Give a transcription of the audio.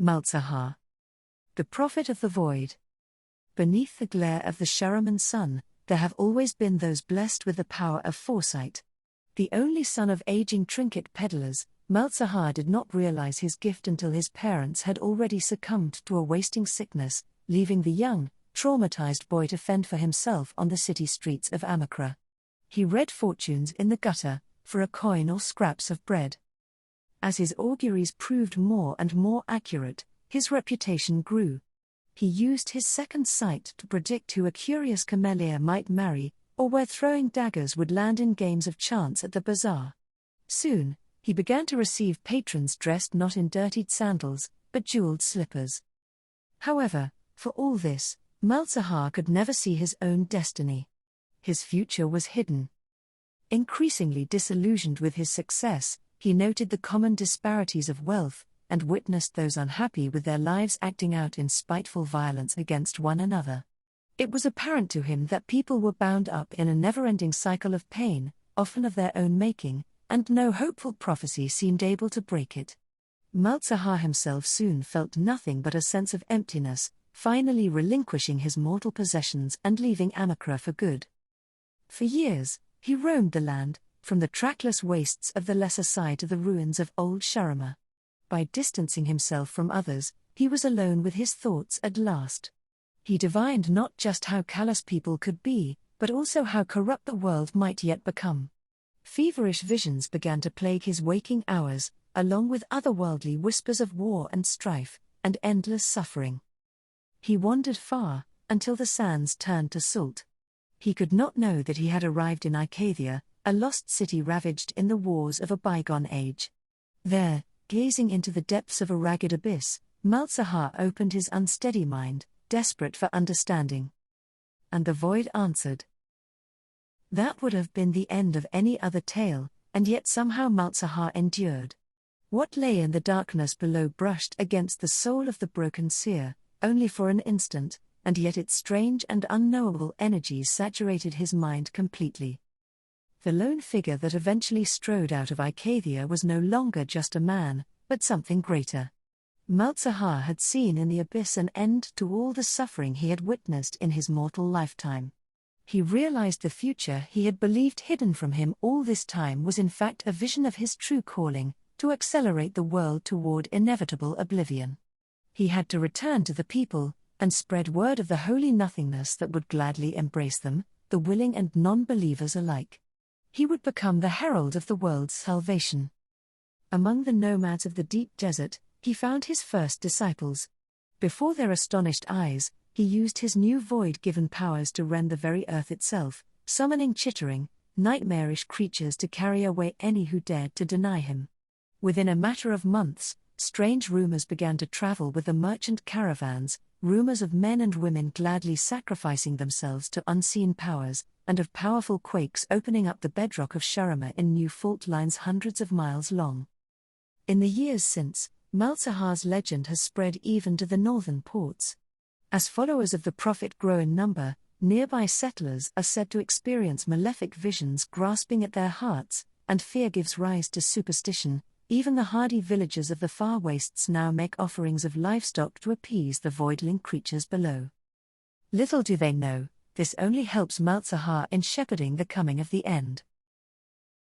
Malzahar, the prophet of the void. Beneath the glare of the Sharaman sun, there have always been those blessed with the power of foresight. The only son of aging trinket peddlers, Malzahar did not realize his gift until his parents had already succumbed to a wasting sickness, leaving the young, traumatized boy to fend for himself on the city streets of Amakra. He read fortunes in the gutter, for a coin or scraps of bread. As his auguries proved more and more accurate, his reputation grew. He used his second sight to predict who a curious camellia might marry, or where throwing daggers would land in games of chance at the bazaar. Soon, he began to receive patrons dressed not in dirtied sandals, but jeweled slippers. However, for all this, Malzahar could never see his own destiny. His future was hidden. Increasingly disillusioned with his success, he noted the common disparities of wealth, and witnessed those unhappy with their lives acting out in spiteful violence against one another. It was apparent to him that people were bound up in a never-ending cycle of pain, often of their own making, and no hopeful prophecy seemed able to break it. Malzahar himself soon felt nothing but a sense of emptiness, finally relinquishing his mortal possessions and leaving Amakra for good. For years, he roamed the land, from the trackless wastes of the lesser side to the ruins of old Sharama. By distancing himself from others, he was alone with his thoughts at last. He divined not just how callous people could be, but also how corrupt the world might yet become. Feverish visions began to plague his waking hours, along with otherworldly whispers of war and strife, and endless suffering. He wandered far, until the sands turned to salt. He could not know that he had arrived in Icathia, a lost city ravaged in the wars of a bygone age. There, gazing into the depths of a ragged abyss, Malzahar opened his unsteady mind, desperate for understanding. And the void answered. That would have been the end of any other tale, and yet somehow Malzahar endured. What lay in the darkness below brushed against the soul of the broken seer, only for an instant, and yet its strange and unknowable energies saturated his mind completely. The lone figure that eventually strode out of Icathia was no longer just a man, but something greater. Malzahar had seen in the abyss an end to all the suffering he had witnessed in his mortal lifetime. He realized the future he had believed hidden from him all this time was in fact a vision of his true calling, to accelerate the world toward inevitable oblivion. He had to return to the people, and spread word of the holy nothingness that would gladly embrace them, the willing and non-believers alike. He would become the herald of the world's salvation. Among the nomads of the deep desert, he found his first disciples. Before their astonished eyes, he used his new void-given powers to rend the very earth itself, summoning chittering, nightmarish creatures to carry away any who dared to deny him. Within a matter of months, strange rumors began to travel with the merchant caravans, rumors of men and women gladly sacrificing themselves to unseen powers, and of powerful quakes opening up the bedrock of Sharama in new fault lines hundreds of miles long. In the years since, Malzahar's legend has spread even to the northern ports. As followers of the prophet grow in number, nearby settlers are said to experience malefic visions grasping at their hearts, and fear gives rise to superstition. Even the hardy villagers of the far wastes now make offerings of livestock to appease the voidling creatures below. Little do they know, this only helps Malzahar in shepherding the coming of the end.